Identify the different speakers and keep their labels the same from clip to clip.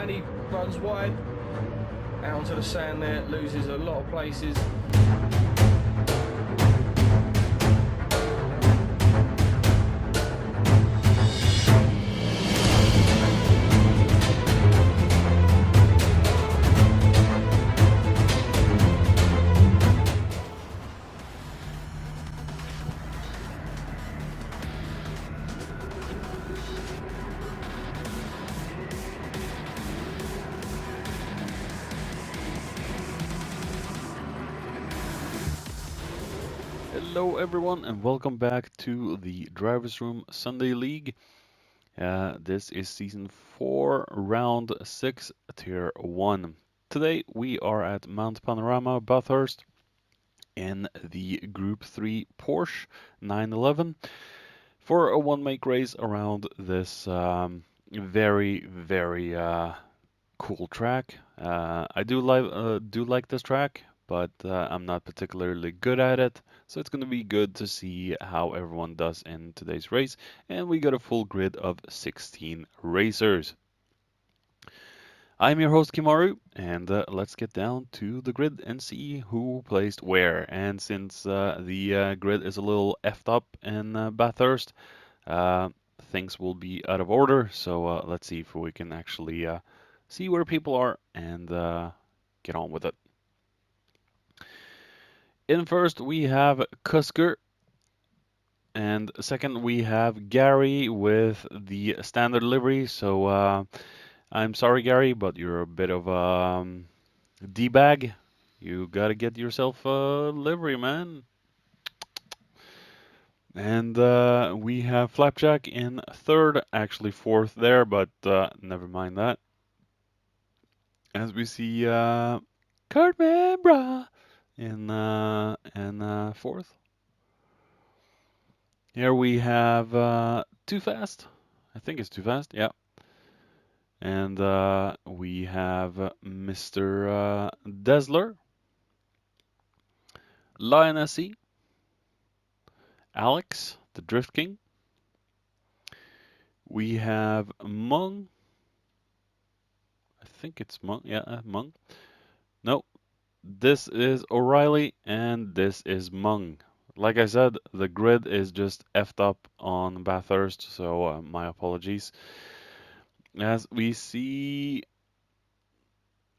Speaker 1: Paddy runs wide, out onto the sand there, loses a lot of places.
Speaker 2: Hello everyone and welcome back to the Drivers Room Sunday League. This is Season 4, Round 6, Tier 1. Today we are at Mount Panorama, Bathurst in the Group 3 Porsche 911 for a one-make race around this very cool track. I do like this track, but I'm not particularly good at it, so it's going to be good to see how everyone does in today's race. And we got a full grid of 16 racers. I'm your host Kimaru, and let's get down to the grid and see who placed where. And since the grid is a little effed up in Bathurst, things will be out of order, so let's see if we can actually see where people are and get on with it. In first, we have Cusker. And second, we have Gary with the standard livery. So I'm sorry, Gary, but you're a bit of a D-bag. You gotta get yourself a livery, man. And we have Flapjack in third, actually fourth there, but never mind that. As we see Cartman Bra in fourth. Here we have Too Fast. I think it's Too Fast, yeah. And we have Mr. Desler, Lionessy, Alex, the Drift King. We have Mung. I think it's Mung. Yeah, Mung. No, this is O'Reilly and this is Mung. Like I said, the grid is just effed up on Bathurst, so my apologies. As we see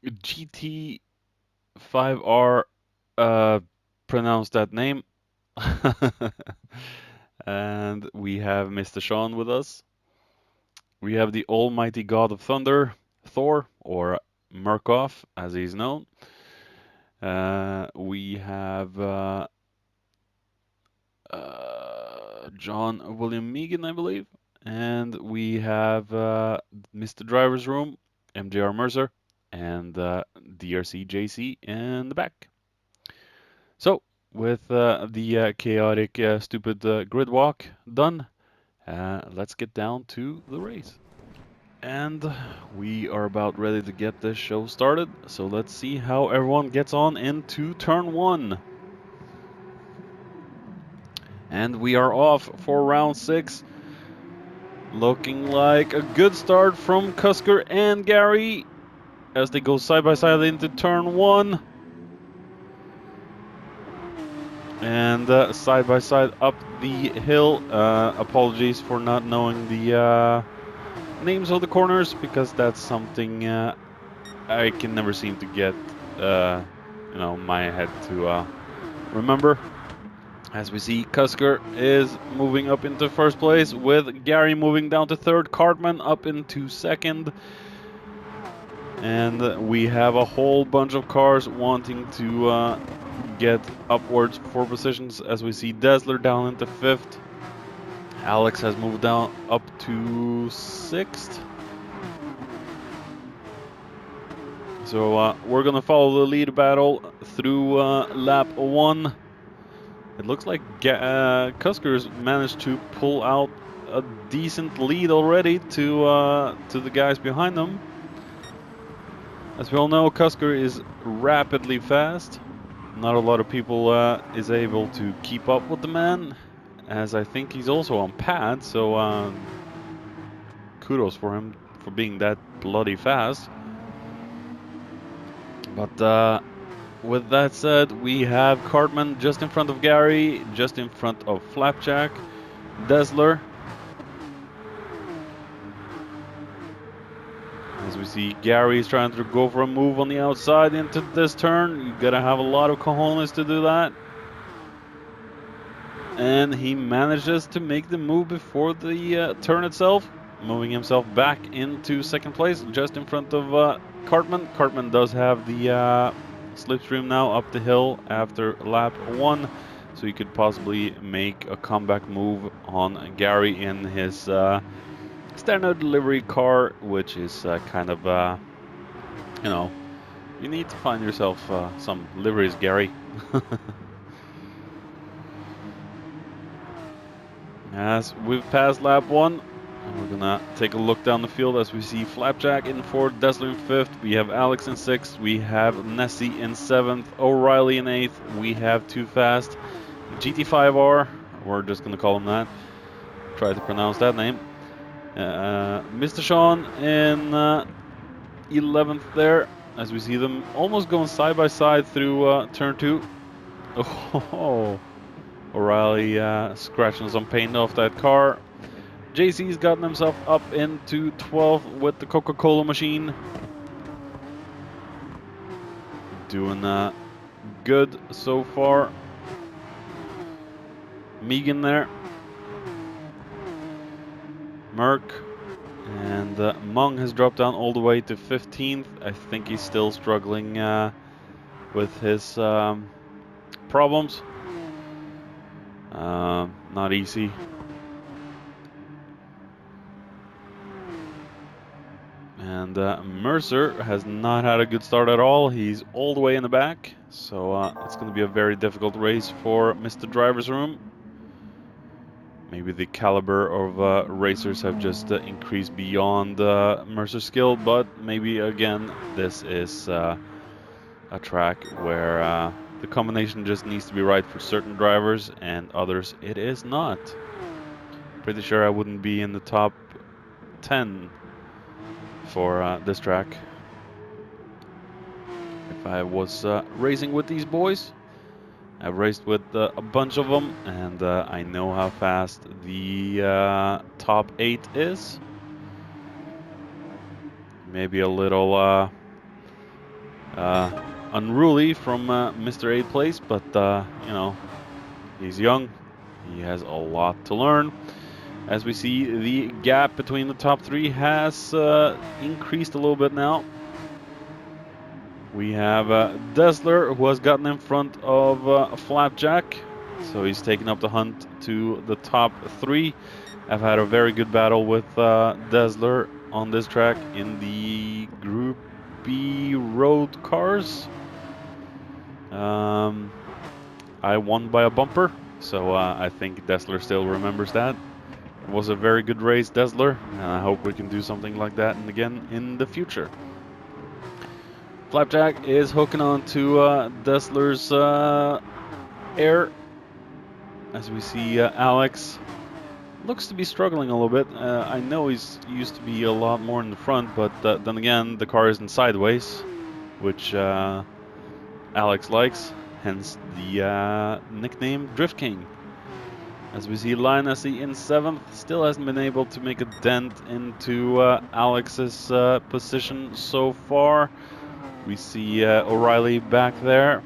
Speaker 2: GT5R pronounce that name. And we have Mr. Sean with us. We have the Almighty God of Thunder, Thor, or Murkoff, as he's known. We have John William Megan, I believe. And we have Mr. Driver's Room, MJR Mercer, and DRC JC in the back. So, with the chaotic, stupid grid walk done, let's get down to the race. And we are about ready to get this show started, so let's see how everyone gets on into turn 1. And we are off for round 6. Looking like a good start from Cusker and Gary as they go side by side into turn 1. And side by side up the hill. Apologies for not knowing the names of the corners, because that's something I can never seem to get my head to remember. As we see, Cusker is moving up into first place, with Gary moving down to third, Cartman up into second. And we have a whole bunch of cars wanting to get upwards for positions, as we see Desler down into fifth. Alex has moved down up to sixth. So we're gonna follow the lead battle through lap 1. It looks like Cusker's managed to pull out a decent lead already to the guys behind them. As we all know, Cusker is rapidly fast. Not a lot of people is able to keep up with the man, as I think he's also on pad, so kudos for him for being that bloody fast. But with that said, we have Cartman just in front of Gary, just in front of Flapjack, Dazzler. As we see, Gary is trying to go for a move on the outside into this turn. You gotta have a lot of cojones to do that. And he manages to make the move before the turn itself, moving himself back into second place, just in front of Cartman. Cartman does have the slipstream now up the hill after lap 1, so he could possibly make a comeback move on Gary in his standard delivery car, which is kind of, you know, you need to find yourself some liveries, Gary. As we've passed lap 1, we're gonna take a look down the field as we see Flapjack in 4th, Dazzler in 5th, we have Alex in 6th, we have Nessie in 7th, O'Reilly in 8th, we have Too Fast, GT5R, we're just gonna call him that, try to pronounce that name, Mr. Sean in 11th there, as we see them almost going side by side through turn 2. Oh, O'Reilly scratching some paint off that car. JC's gotten himself up into 12th with the Coca-Cola machine. Doing good so far. Megan there. Merck. And Mung has dropped down all the way to 15th. I think he's still struggling with his problems. Not easy. And Mercer has not had a good start at all. He's all the way in the back. So it's going to be a very difficult race for Mr. Driver's Room. Maybe the caliber of racers have just increased beyond Mercer's skill. But maybe, again, this is a track where the combination just needs to be right for certain drivers and others it is not. Pretty sure I wouldn't be in the top 10 for this track if I was racing with these boys. I've raced with a bunch of them, and I know how fast the top 8 is. Maybe a little unruly from Mr. 8th place, but you know, he's young, he has a lot to learn. As we see, the gap between the top 3 has increased a little bit now. We have Dazzler, who has gotten in front of Flapjack, so he's taken up the hunt to the top 3. I've had a very good battle with Dazzler on this track in the Group B road cars. I won by a bumper, so I think Dazzler still remembers that. It was a very good race, Dazzler, and I hope we can do something like that and again in the future. Flapjack is hooking on to Dazzler's air. As we see Alex looks to be struggling a little bit. I know he's used to be a lot more in the front, but then again the car isn't sideways, which Alex likes, hence the nickname Drift King. As we see Linus in 7th, still hasn't been able to make a dent into Alex's position so far. We see O'Reilly back there.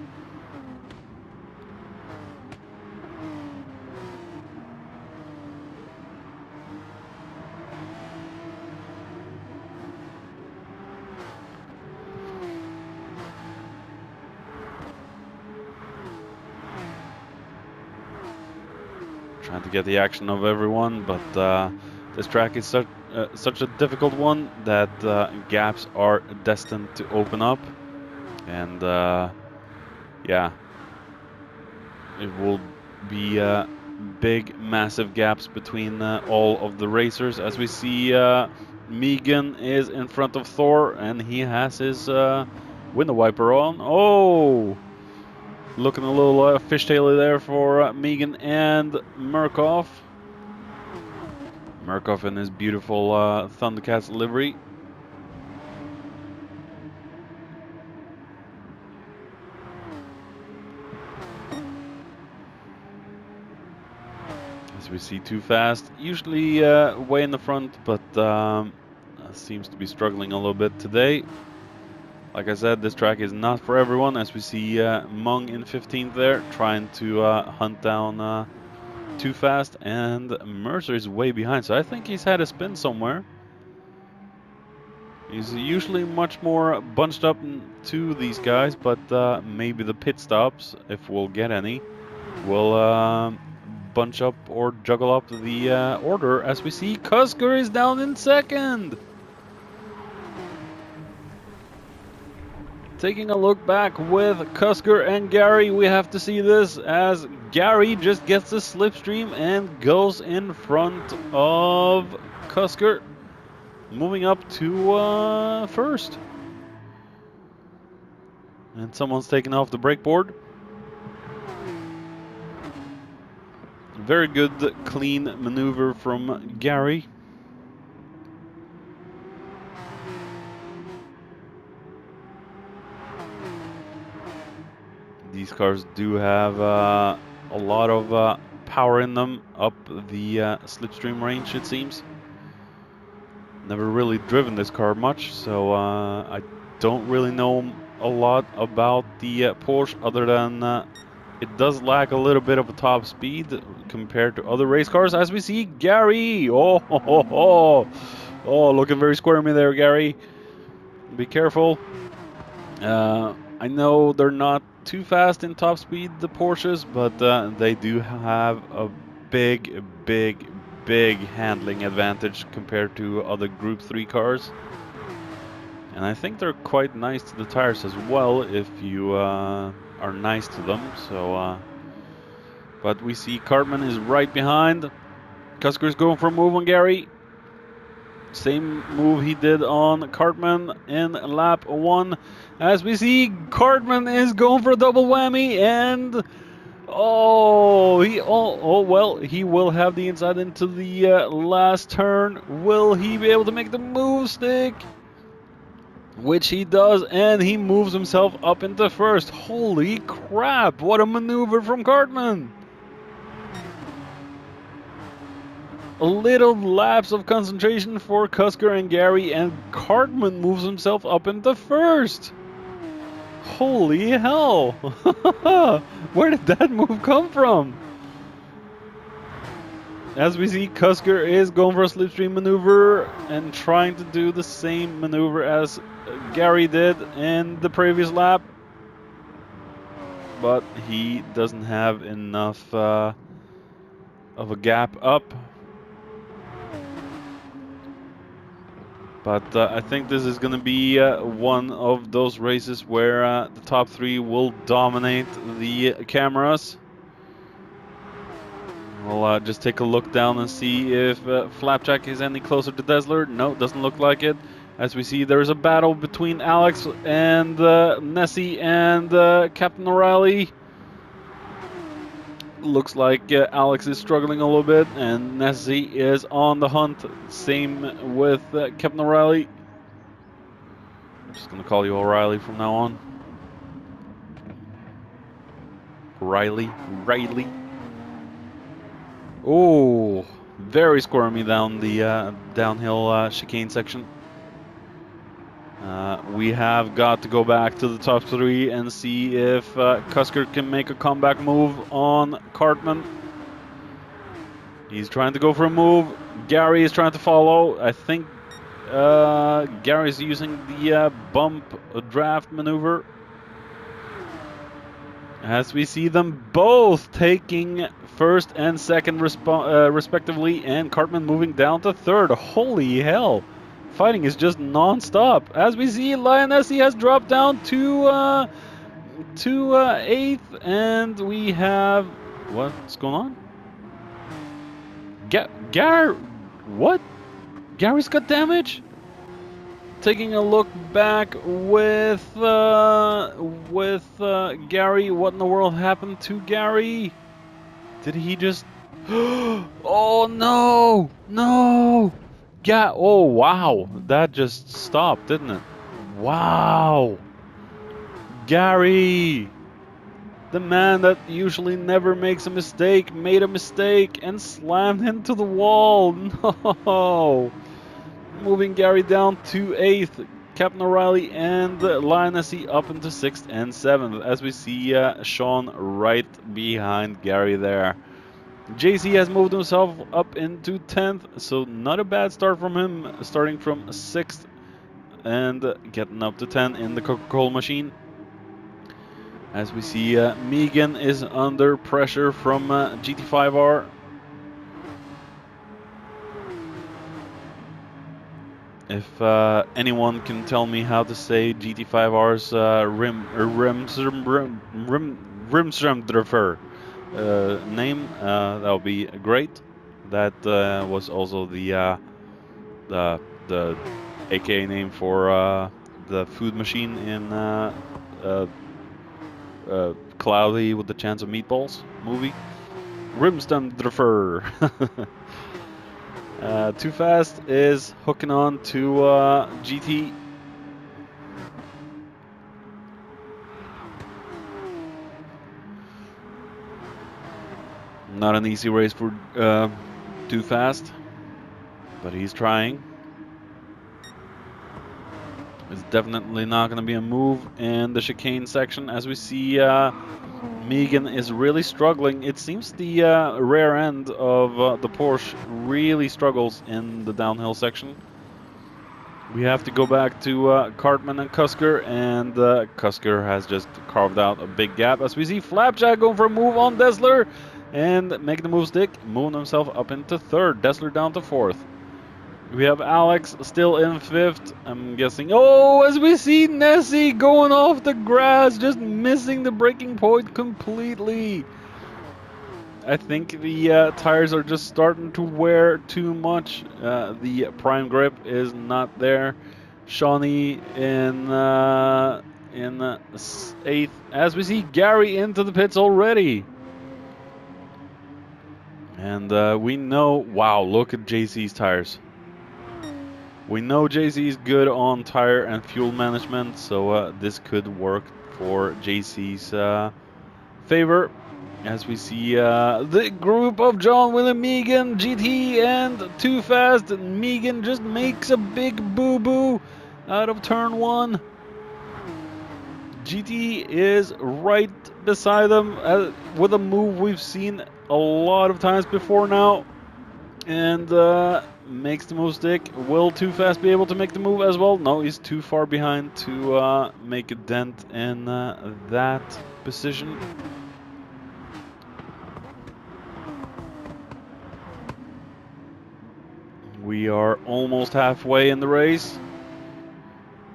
Speaker 2: Trying to get the action of everyone, but this track is such a difficult one that gaps are destined to open up, and yeah, it will be big, massive gaps between all of the racers. As we see, Megan is in front of Thor, and he has his window wiper on. Oh! Looking a little fishtaily there for Megan and Murkoff. Murkoff in his beautiful Thundercats livery. As we see, Too Fast, usually way in the front, but seems to be struggling a little bit today. Like I said, this track is not for everyone, as we see Mung in 15th there, trying to hunt down Too Fast, and Mercer is way behind, so I think he's had a spin somewhere. He's usually much more bunched up to these guys, but maybe the pit stops, if we'll get any, will bunch up or juggle up the order, as we see Cusker is down in 2nd. Taking a look back with Cusker and Gary, we have to see this as Gary just gets the slipstream and goes in front of Cusker, moving up to 1st. And someone's taking off the brake board. Very good, clean maneuver from Gary. These cars do have a lot of power in them up the slipstream range, it seems. Never really driven this car much, so I don't really know a lot about the Porsche, other than it does lack a little bit of a top speed compared to other race cars, as we see Gary. Oh, looking very squirmy there, Gary. Be careful. I know they're not too fast in top speed, the Porsches, but they do have a big handling advantage compared to other Group 3 cars. And I think they're quite nice to the tires as well, if you are nice to them. So, but we see Cartman is right behind. Cusker's going for a move on Gary. Same move he did on Cartman in lap 1. As we see, Cartman is going for a double whammy, and he will have the inside into the last turn. Will he be able to make the move stick? Which he does, and he moves himself up into 1st. Holy crap, what a maneuver from Cartman! A little lapse of concentration for Cusker and Gary, and Cartman moves himself up into 1st. Holy hell! Where did that move come from? As we see, Cusker is going for a slipstream maneuver and trying to do the same maneuver as Gary did in the previous lap. But he doesn't have enough of a gap up. But I think this is going to be one of those races where the top 3 will dominate the cameras. We'll just take a look down and see if Flapjack is any closer to Dazzler. No, doesn't look like it. As we see, there's a battle between Alex and Nessie and Captain O'Reilly. Looks like Alex is struggling a little bit, and Nessie is on the hunt. Same with Captain O'Reilly. I'm just going to call you O'Reilly from now on. Riley. Oh, very squirmy down the downhill chicane section. We have got to go back to the top 3 and see if Cusker can make a comeback move on Cartman. He's trying to go for a move. Gary is trying to follow. I think Gary's using the bump draft maneuver. As we see them both taking 1st and 2nd respectively, and Cartman moving down to 3rd. Holy hell! Fighting is just non-stop. As we see, Lionessi has dropped down to 8th, and we have... What's going on? What? Gary's got damage? Taking a look back with Gary, what in the world happened to Gary? Did he just... Oh no! No! Oh wow, that just stopped, didn't it? Wow! Gary! The man that usually never makes a mistake made a mistake and slammed into the wall. No! Moving Gary down to 8th. Captain O'Reilly and Lionessy up into 6th and 7th, as we see Sean right behind Gary there. JC has moved himself up into 10th, so not a bad start from him, starting from 6th and getting up to 10 in the Coca-Cola machine. As we see Megan is under pressure from GT5R. If anyone can tell me how to say GT5R's Rimströmdröfer name, that would be great. That was also the AKA name for the food machine in Cloudy with the Chance of Meatballs movie. Rimströmdröfer. Too Fast is hooking on to GT. Not an easy race for Too Fast, but he's trying. It's definitely not going to be a move in the chicane section, as we see Megan is really struggling. It seems the rear end of the Porsche really struggles in the downhill section. We have to go back to Cartman and Cusker, and Cusker has just carved out a big gap, as we see Flapjack going for a move on Dessler and make the move stick, moving himself up into 3rd, Dessler down to 4th. We have Alex still in 5th, I'm guessing. Oh, as we see Nessie going off the grass, just missing the braking point completely. I think the tires are just starting to wear too much. The prime grip is not there. Shawnee in 8th, as we see Gary into the pits already. And we know, wow, look at JC's tires. We know JC is good on tire and fuel management, so this could work for JC's favor. As we see the group of John William Megan, GT, and Too Fast. Megan just makes a big boo-boo out of turn 1. GT is right beside them with a move we've seen a lot of times before now. And makes the move stick. Will Too Fast be able to make the move as well? No, he's too far behind to make a dent in that position. We are almost halfway in the race.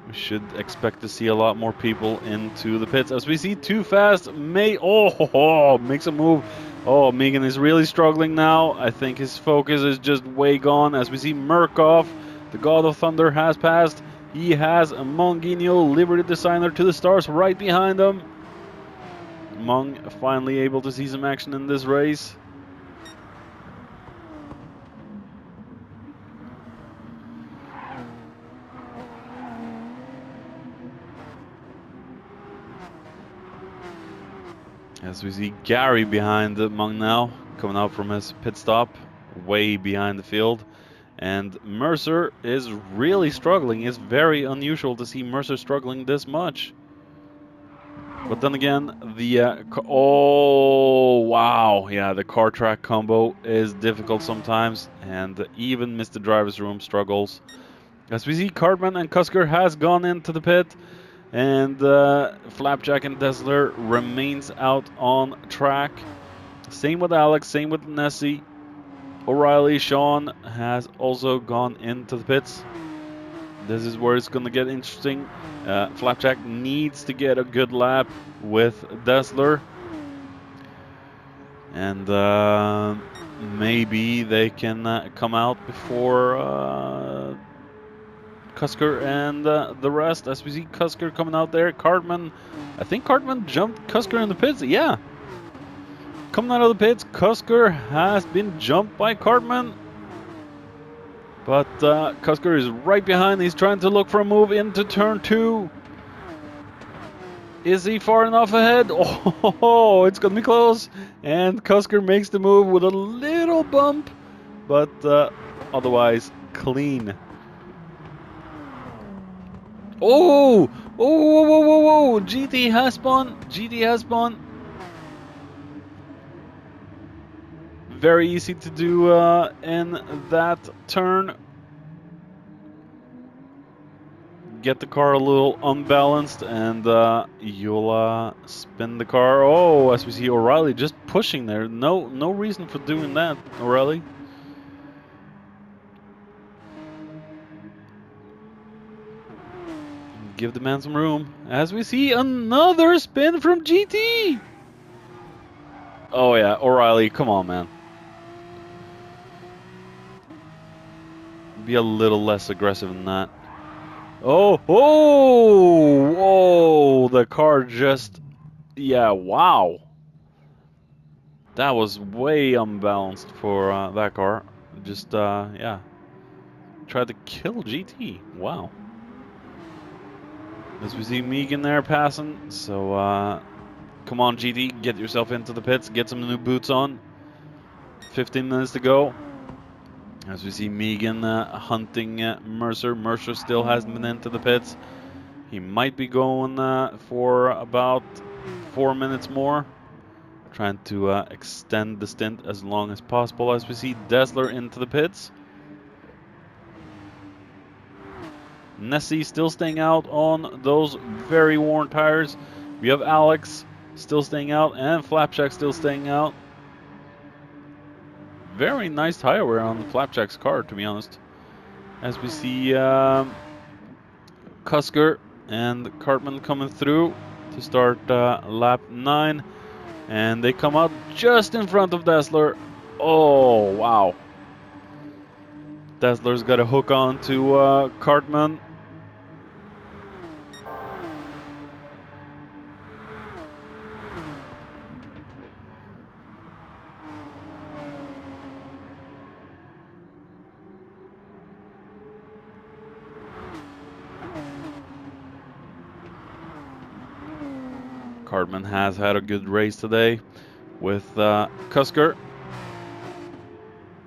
Speaker 2: We should expect to see a lot more people into the pits, as we see Too Fast makes a move. Oh, Megan is really struggling now. I think his focus is just way gone, as we see Murkoff, the God of Thunder, has passed. He has Monguinho, Liberty Designer, to the stars right behind him. Mung finally able to see some action in this race. As we see Gary behind Mung now, coming out from his pit stop, way behind the field. And Mercer is really struggling. It's very unusual to see Mercer struggling this much. But then again, the oh wow, yeah, the car track combo is difficult sometimes, and even Mr. Driver's Room struggles. As we see, Cartman and Cusker has gone into the pit, and Flapjack and Dessler remains out on track. Same with Alex, same with Nessie. O'Reilly, Sean has also gone into the pits. This is where it's going to get interesting. Flapjack needs to get a good lap with Dessler. And maybe they can come out before Cusker and the rest. As we see Cusker coming out there. Cartman, I think Cartman jumped Cusker in the pits. Yeah. Coming out of the pits, Cusker has been jumped by Cartman. But Cusker is right behind. He's trying to look for a move into turn 2. Is he far enough ahead? Oh, it's gonna be close. And Cusker makes the move with a little bump, but otherwise clean. Oh, whoa, whoa, whoa, whoa! GT has spun. GT has spun. Very easy to do in that turn. Get the car a little unbalanced and you'll spin the car. Oh, as we see O'Reilly just pushing there. No reason for doing that, O'Reilly. Give the man some room. As we see another spin from GT. Oh yeah, O'Reilly, come on, man. Be a little less aggressive than that. Oh, oh, oh, the car just, yeah, wow. That was way unbalanced for that car. Just, yeah. Tried to kill GT. Wow. As we see Megan there passing. So, come on, GT. Get yourself into the pits. Get some new boots on. 15 minutes to go. As we see Megan hunting Mercer. Mercer still hasn't been into the pits. He might be going for about 4 minutes more. Trying to extend the stint as long as possible. As we see Dazzler into the pits. Nessie still staying out on those very worn tires. We have Alex still staying out and Flapjack still staying out. Very nice tire wear on Flapjack's car, to be honest. As we see Cusker and Cartman coming through to start lap 9. And they come out just in front of Dazzler. Oh, wow. Dazzler's got a hook on to Cartman. Cartman has had a good race today with Cusker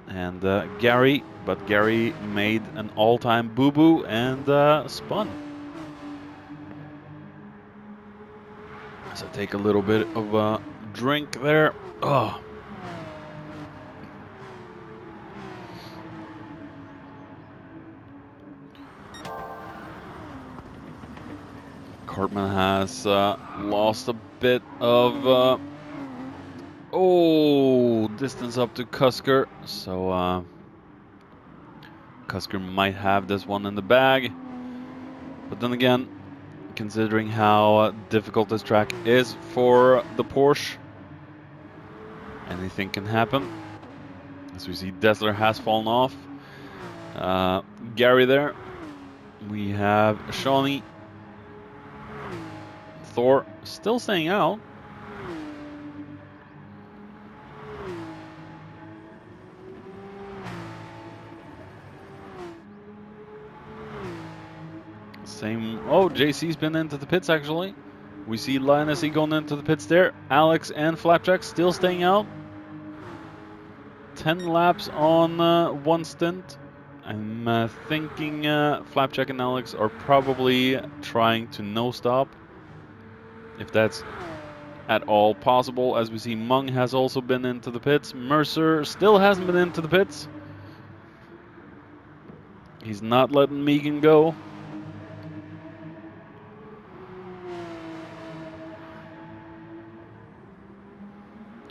Speaker 2: and Gary, but Gary made an all-time boo-boo and spun. So take a little bit of a drink there. Oh. Cartman has lost a bit of distance up to Cusker, so Cusker might have this one in the bag. But then again, considering how difficult this track is for the Porsche, anything can happen. As we see, Dazzler has fallen off. Gary there. We have Shawnee. Thor still staying out. Same. Oh, JC's been into the pits actually. We see Linus going into the pits there. Alex and Flapjack still staying out. 10 laps on one stint. I'm thinking Flapjack and Alex are probably trying to no stop, if that's at all possible. As we see, Mung has also been into the pits. Mercer still hasn't been into the pits. He's not letting Megan go.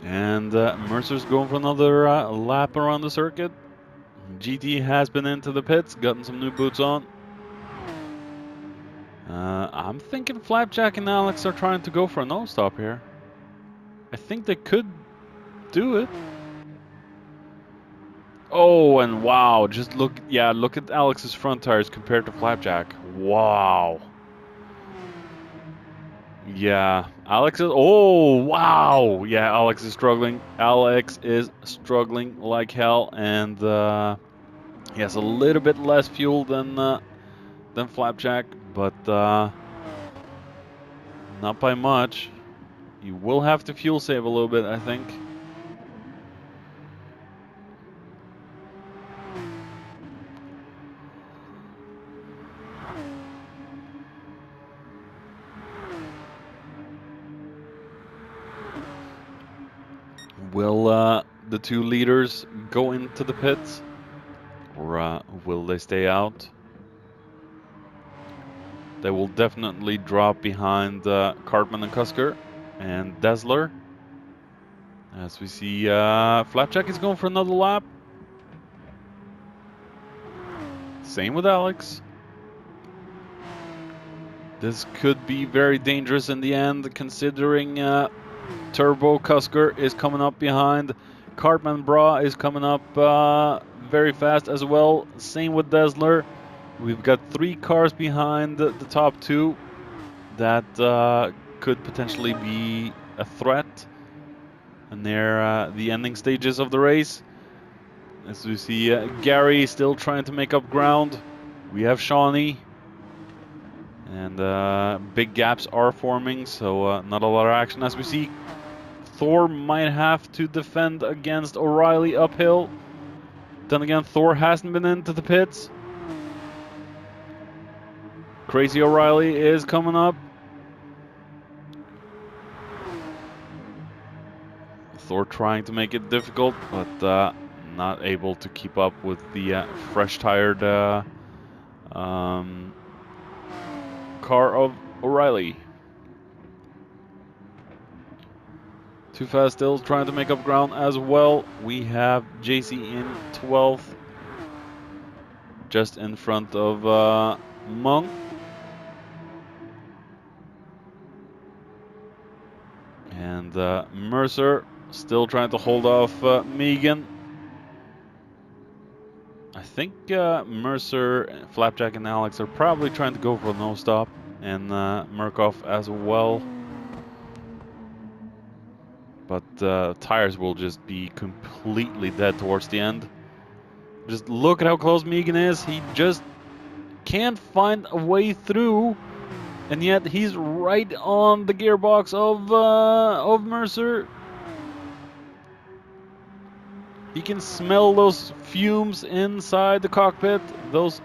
Speaker 2: And Mercer's going for another lap around the circuit. GT has been into the pits, gotten some new boots on. I'm thinking Flapjack and Alex are trying to go for a no-stop here. I think they could do it. Oh, and wow, just look at Alex's front tires compared to Flapjack. Wow. Yeah, Alex is, oh, wow. Yeah, Alex is struggling. Alex is struggling like hell, and he has a little bit less fuel than Flapjack, but Not by much. You will have to fuel save a little bit, I think. Will the two leaders go into the pits, or will they stay out? They will definitely drop behind Cartman and Cusker and Dazzler. As we see, Flapjack is going for another lap. Same with Alex. This could be very dangerous in the end, considering Turbo Cusker is coming up behind. Cartman Bra is coming up very fast as well. Same with Dazzler. We've got 3 cars behind the top 2 that could potentially be a threat. And they're the ending stages of the race. As we see Gary still trying to make up ground. We have Shawnee. And big gaps are forming, so not a lot of action. As we see, Thor might have to defend against O'Reilly uphill. Then again, Thor hasn't been into the pits. Crazy O'Reilly is coming up. Thor trying to make it difficult, but not able to keep up with the fresh-tired car of O'Reilly. Too Fast still trying to make up ground as well. We have JC in 12th, just in front of Monk. And Mercer still trying to hold off Megan. I think Mercer, Flapjack, and Alex are probably trying to go for a no stop, and Murkoff as well. But tires will just be completely dead towards the end. Just look at how close Megan is. He just can't find a way through, and yet he's right on the gearbox of Mercer. He can smell those fumes inside the cockpit, those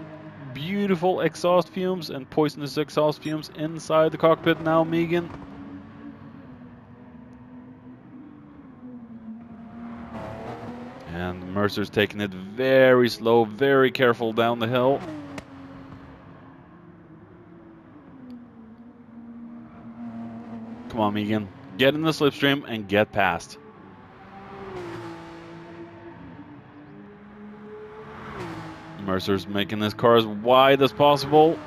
Speaker 2: beautiful exhaust fumes and poisonous exhaust fumes inside the cockpit now, Megan. And Mercer's taking it very slow, very careful down the hill. Come on, Megan. Get in the slipstream and get past. Mercer's making this car as wide as possible.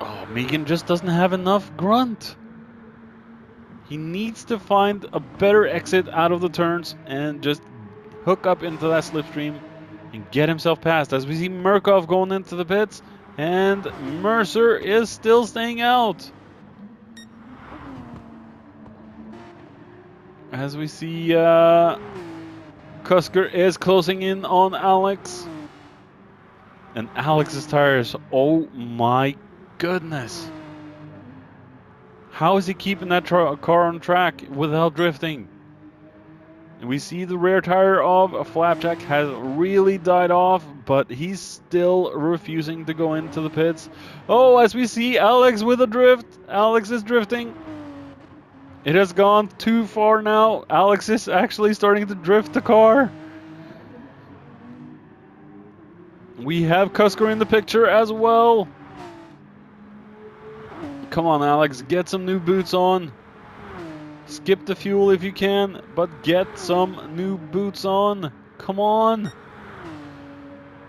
Speaker 2: Oh, Megan just doesn't have enough grunt. He needs to find a better exit out of the turns and just hook up into that slipstream and get himself past. As we see Murkoff going into the pits, and Mercer is still staying out. As we see Cusker is closing in on Alex. And Alex's tires, oh my goodness. How is he keeping that car on track without drifting? And we see the rear tire of Flapjack has really died off, but he's still refusing to go into the pits. Oh, as we see Alex with a drift. Alex is drifting. It has gone too far now. Alex is actually starting to drift the car. We have Cusker in the picture as well. Come on, Alex, get some new boots on. Skip the fuel if you can, but get some new boots on. Come on.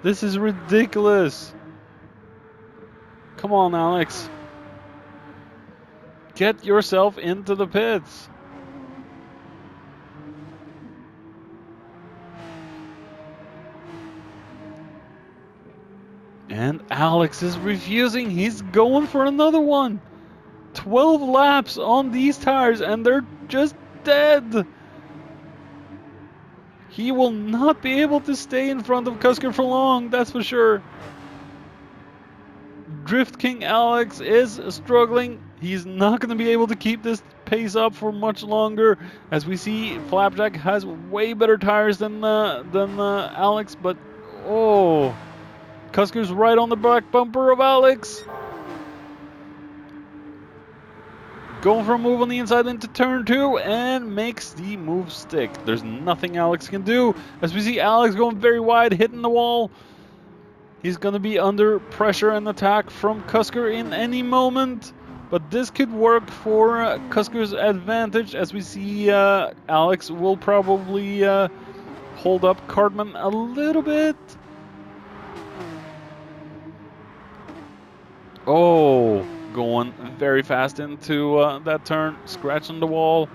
Speaker 2: This is ridiculous. Come on, Alex. Get yourself into the pits. And Alex is refusing. He's going for another one. 12 laps on these tires and they're just dead. He will not be able to stay in front of Cusker for long, that's for sure. Drift King Alex is struggling. He's not going to be able to keep this pace up for much longer. As we see, Flapjack has way better tires than Alex, but oh, Cusker's right on the back bumper of Alex. Going for a move on the inside into turn 2 and makes the move stick. There's nothing Alex can do. As we see Alex going very wide, hitting the wall. He's going to be under pressure and attack from Cusker in any moment. But this could work for Cusker's advantage, as we see Alex will probably hold up Cartman a little bit. Oh, going very fast into that turn, scratching the wall.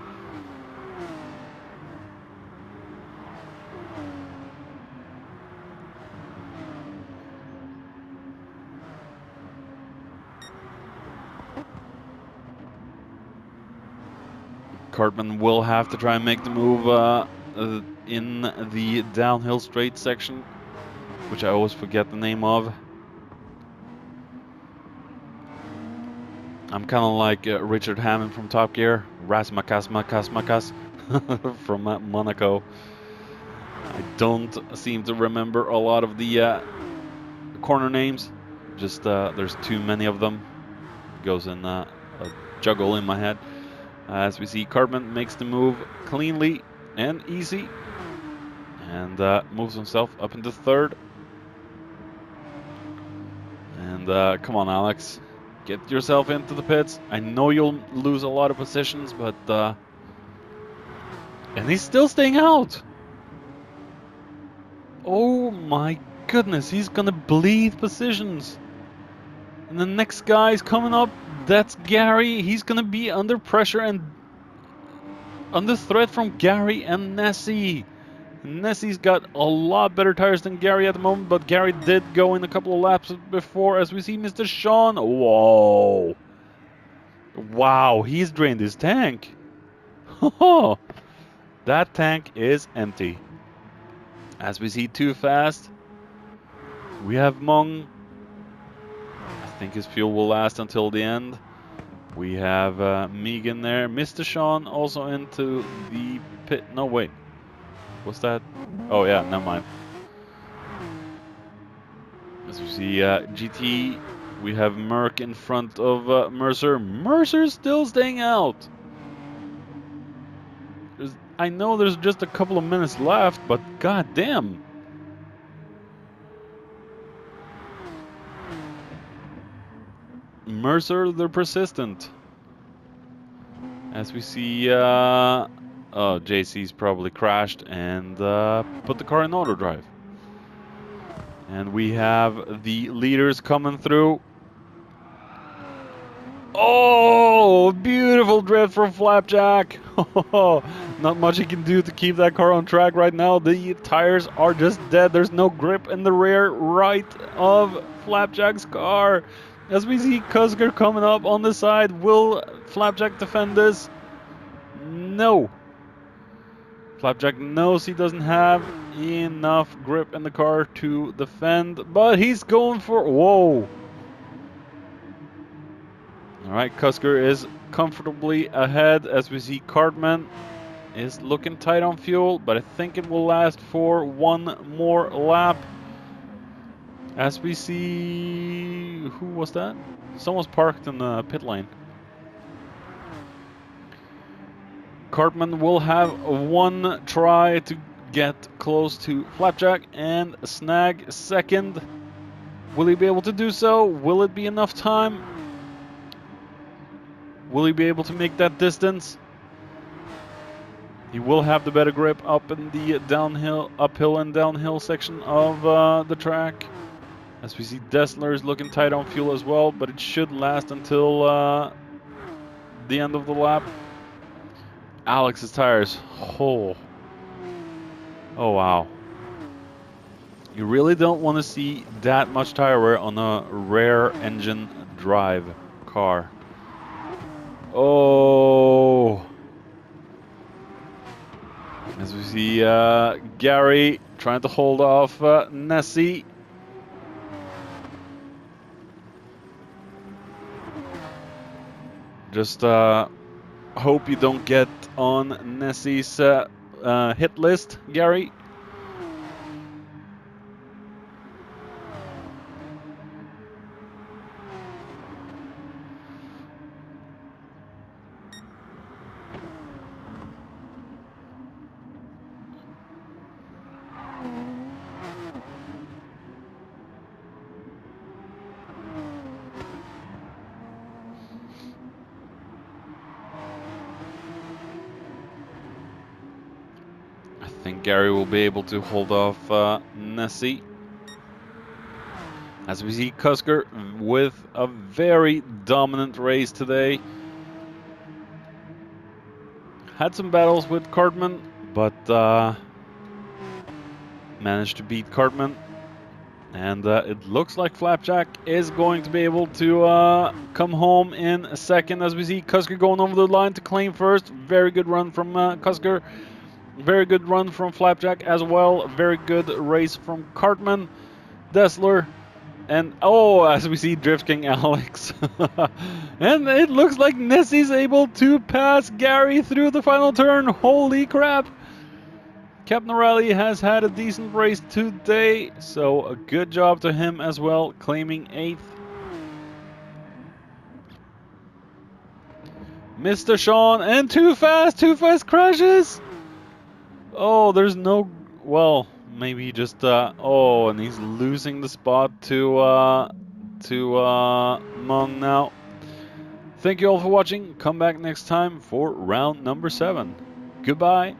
Speaker 2: Cartman will have to try and make the move in the downhill straight section, which I always forget the name of. I'm kind of like Richard Hammond from Top Gear, Razmakaz from Monaco. I don't seem to remember a lot of the corner names, just there's too many of them. It goes in a juggle in my head. As we see, Cartman makes the move cleanly and easy, and moves himself up into third. And come on, Alex, get yourself into the pits. I know you'll lose a lot of positions, but and he's still staying out. Oh my goodness, he's gonna bleed positions. And the next guy is coming up. That's Gary. He's gonna be under pressure and under threat from Gary and Nessie. Nessie's got a lot better tires than Gary at the moment, but Gary did go in a couple of laps before, as we see Mr. Sean. Whoa. Wow, he's drained his tank. That tank is empty. As we see Too Fast, we have Mung. I think his fuel will last until the end. We have Megan there. Mr. Sean also into the pit. No, wait. What's that? Oh, yeah, never mind. As we see GT, we have Merc in front of Mercer. Mercer's still staying out. I know there's just a couple of minutes left, but goddamn. Mercer, they're persistent. As we see, oh, JC's probably crashed and put the car in auto drive. And we have the leaders coming through. Oh, beautiful drift from Flapjack. Not much he can do to keep that car on track right now. The tires are just dead. There's no grip in the rear right of Flapjack's car. As we see Cusker coming up on the side, will Flapjack defend this? No. Flapjack knows he doesn't have enough grip in the car to defend, but he's going for... Whoa. Alright, Cusker is comfortably ahead, as we see Cartman is looking tight on fuel, but I think it will last for one more lap. As we see... Who was that? Someone's parked in the pit lane. Cartman will have one try to get close to Flapjack and snag second. Will he be able to do so? Will it be enough time? Will he be able to make that distance? He will have the better grip up in the uphill and downhill section of the track. As we see, Dessler is looking tight on fuel as well, but it should last until the end of the lap. Alex's tires. Oh wow. You really don't want to see that much tire wear on a rear engine drive car. Oh. As we see Gary trying to hold off Nessie. Just hope you don't get on Nessie's hit list, Gary. I think Gary will be able to hold off Nessie. As we see Cusker with a very dominant race today. Had some battles with Cartman, but managed to beat Cartman. And it looks like Flapjack is going to be able to come home in a second, as we see Cusker going over the line to claim first. Very good run from Cusker. Very good run from Flapjack as well. Very good race from Cartman. Dessler. And oh, as we see Drift King Alex. And it looks like Nessie's able to pass Gary through the final turn. Holy crap. Captain O'Reilly has had a decent race today, so a good job to him as well, claiming 8th. Mr. Sean, and too fast crashes! Oh, there's no, well, maybe just, oh, and he's losing the spot to Mung now. Thank you all for watching. Come back next time for round number 7. Goodbye.